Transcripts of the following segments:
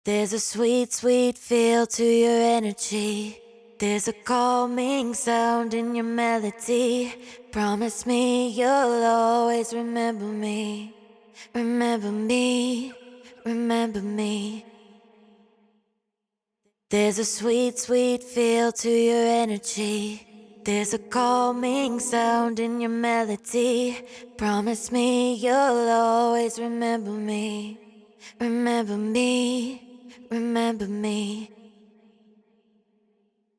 There's a sweet, sweet feel to your energy. There's a calming sound in your melody. Promise me you'll always remember me. Remember me, remember me. There's a sweet, sweet feel to your energy. There's a calming sound in your melody. Promise me you'll always remember me. Remember me, remember me.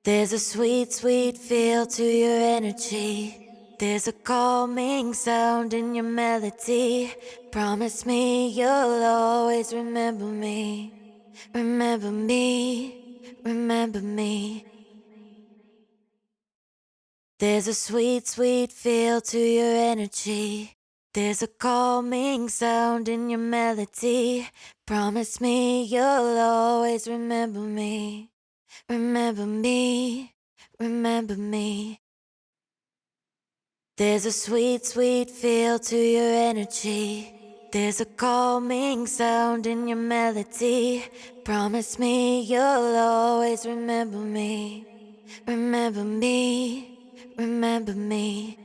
There's a sweet, sweet feel to your energy. There's a calming sound in your melody. Promise me you'll always remember me. Remember me, remember me. There's a sweet, sweet feel to your energy. There's a calming sound in your melody. Promise me you'll always remember me. Remember me, remember me. There's a sweet, sweet feel to your energy. There's a calming sound in your melody. Promise me you'll always remember me. Remember me, remember me.